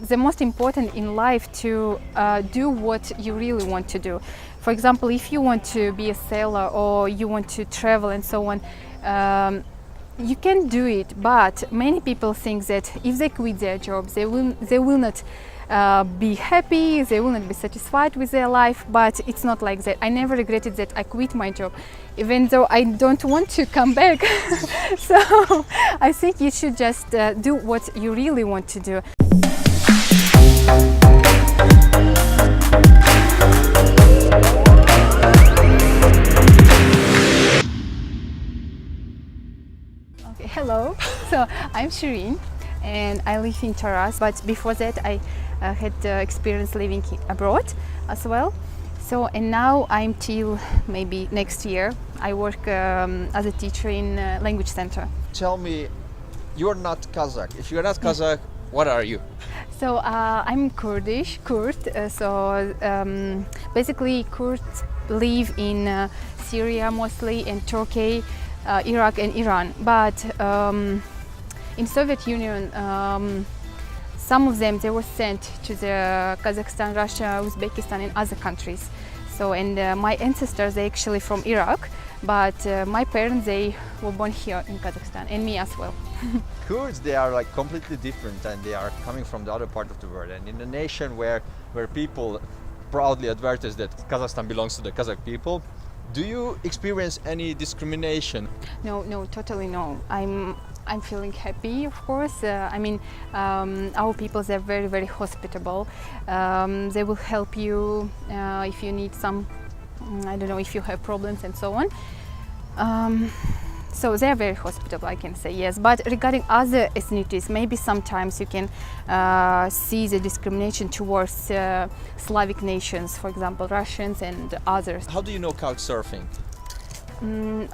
the most important in life to do what you really want to do. For example, if you want to be a sailor or you want to travel and so on, you can do it, but many people think that if they quit their jobs, they will not be happy, they will not be satisfied with their life, but it's not like that. I never regretted that I quit my job, even though I don't want to come back. So I think you should just do what you really want to do. Okay, hello, so I'm SHIRIN and I live in Taraz, but before that I had experience living abroad as well. So, and now I'm till maybe next year I work as a teacher in language center. Tell me, you're not Kazakh. If you're not Kazakh, what are you? So I'm Kurdish, Kurd. Basically Kurds live in Syria mostly, and Turkey, Iraq and Iran. But in Soviet Union, some of them, they were sent to the Kazakhstan, Russia, Uzbekistan and other countries. So, and my ancestors, they actually from Iraq, but my parents, they were born here in Kazakhstan, and me as well. Kurds, they are like completely different, and they are coming from the other part of the world. And in a nation where people proudly advertise that Kazakhstan belongs to the Kazakh people, do you experience any discrimination? No, totally no. I'm feeling happy, of course. Our people, they're very, very hospitable. They will help you if you need some, I don't know, if you have problems and so on. So they're very hospitable, I can say, yes. But regarding other ethnicities, maybe sometimes you can see the discrimination towards Slavic nations, for example, Russians and others. How do you know Couchsurfing?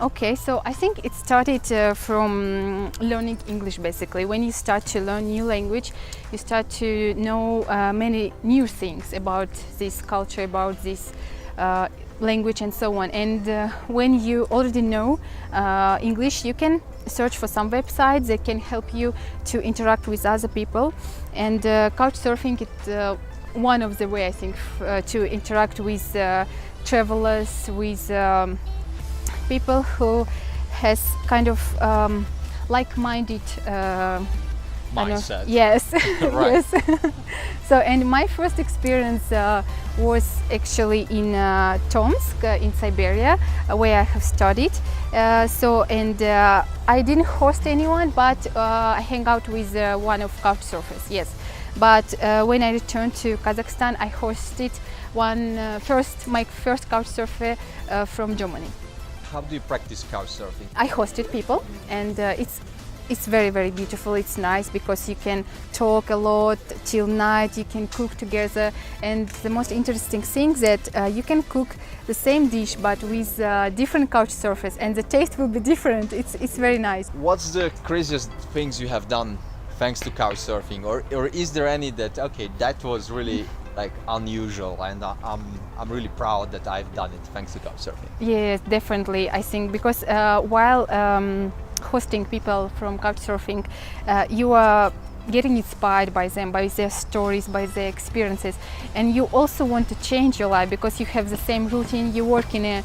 Okay, so I think it started from learning English, basically. When you start to learn new language, you start to know many new things about this culture, about this language and so on. And when you already know English, you can search for some websites that can help you to interact with other people. And Couchsurfing is one of the ways, I think, to interact with travelers, with people who has kind of like-minded mindset. Yes, Right. yes. So, and my first experience was actually in Tomsk in Siberia, where I have studied. I didn't host anyone, but I hang out with one of Couchsurfers. Yes, but when I returned to Kazakhstan, I hosted my first Couchsurfer from Germany. How do you practice Couchsurfing? I hosted people, and it's very, very beautiful. It's nice because you can talk a lot till night, you can cook together, and the most interesting thing that you can cook the same dish but with different Couchsurfers, and the taste will be different. It's very nice. What's the craziest things you have done thanks to Couchsurfing, or is there any that, okay, that was really like unusual, and I'm really proud that I've done it thanks to Couchsurfing? Yes, definitely. I think because while hosting people from Couchsurfing, you are getting inspired by them, by their stories, by their experiences, and you also want to change your life because you have the same routine. You work in a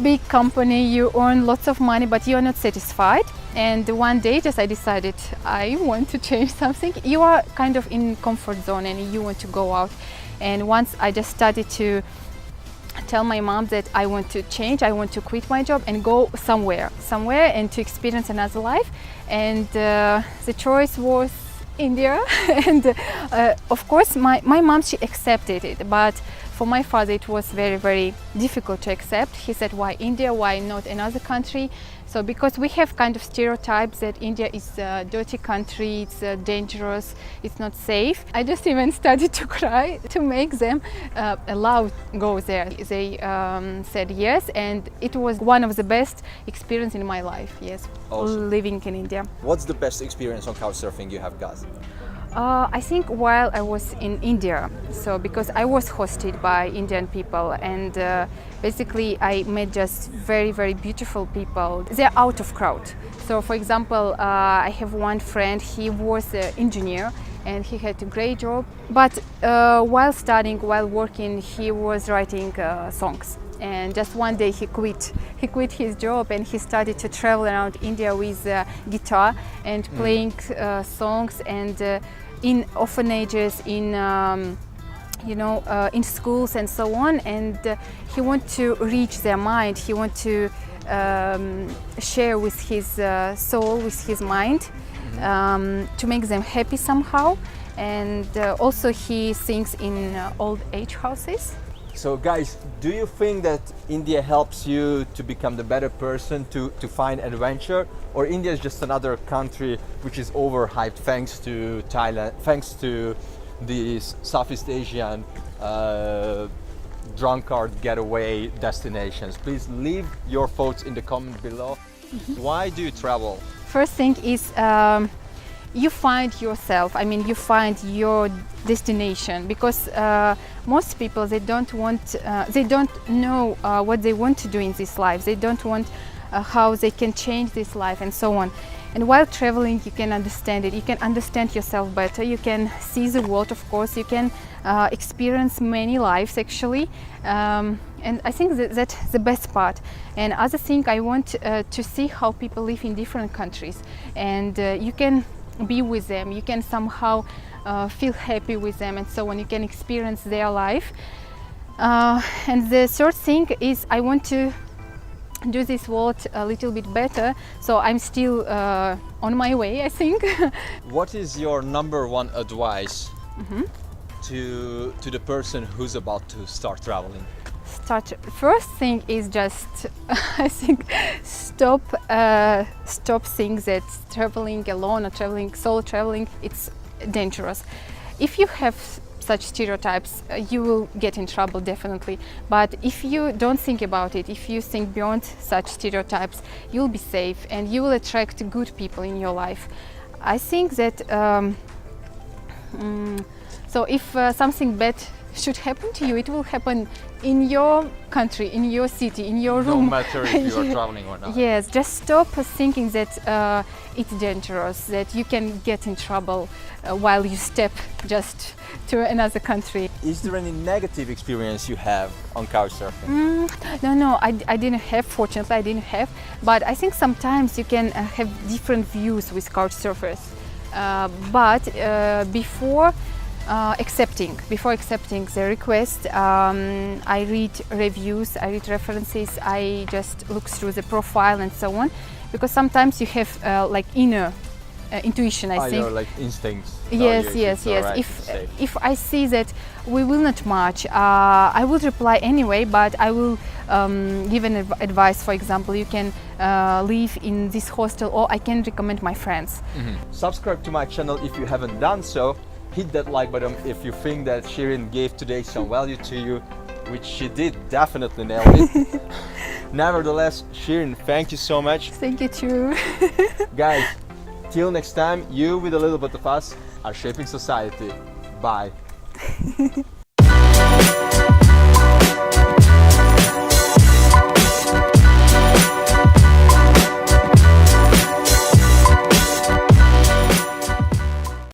big company, you earn lots of money, but you are not satisfied. And one day I decided I want to change something. You are kind of in comfort zone and you want to go out. And once I just started to tell my mom that I want to change, I want to quit my job and go somewhere and to experience another life. And the choice was India. And of course my mom, she accepted it, but for my father it was very, very difficult to accept. He said, why India, why not another country? So because we have kind of stereotypes that India is a dirty country, it's dangerous, it's not safe. I just even started to cry to make them allow go there. They said yes, and it was one of the best experience in my life, yes, Awesome. Living in India. What's the best experience on Couchsurfing you have got? I think while I was in India, so because I was hosted by Indian people, and basically I met just very, very beautiful people. They're out of crowd. So for example, I have one friend, he was an engineer, and he had a great job. But while studying, while working, he was writing songs. And just one day he quit his job and he started to travel around India with guitar and playing songs, and in orphanages, in in schools and so on. And he wanted to reach their mind. He wanted to share with his soul, with his mind, to make them happy somehow. And also he sings in old age houses. So guys, do you think that India helps you to become the better person, to find adventure, or India is just another country which is overhyped thanks to Thailand, thanks to these Southeast Asian drunkard getaway destinations? Please leave your thoughts in the comment below. Why do you travel? First thing is you find yourself. I mean, you find your destination, because most people, they don't know what they want to do in this life. They don't want how they can change this life and so on. And while traveling, you can understand it. You can understand yourself better. You can see the world, of course. You can experience many lives, actually. And I think that's the best part. And other thing, I want to see how people live in different countries. And you can be with them. You can somehow feel happy with them and so on. You can experience their life. And the third thing is, I want to do this world a little bit better, so I'm still on my way, I think. What is your number one advice to the person who's about to start traveling? First thing is just I think stop saying that traveling alone or solo traveling, it's dangerous. If you have such stereotypes, you will get in trouble, definitely. But if you don't think about it, if you think beyond such stereotypes, you'll be safe and you will attract good people in your life. I think that so if something bad should happen to you, it will happen in your country, in your city, in your room. No matter if you are traveling or not. Yes, just stop thinking that it's dangerous, that you can get in trouble while you step just to another country. Is there any negative experience you have on couchsurfing? No, I didn't have, fortunately I didn't have, but I think sometimes you can have different views with couchsurfers. But before accepting the request, I read reviews, I read references, I just look through the profile and so on, because sometimes you have like inner intuition, I think. Your like instincts. Yes. Right, if I see that we will not match, I will reply anyway, but I will give an advice. For example, you can live in this hostel, or I can recommend my friends. Subscribe to my channel if you haven't done so. Hit that like button if you think that Shirin gave today some value to you, which she did, definitely nailed it. Nevertheless, Shirin, thank you so much. Thank you too. Guys, till next time, you with a little bit of us are shaping society. Bye.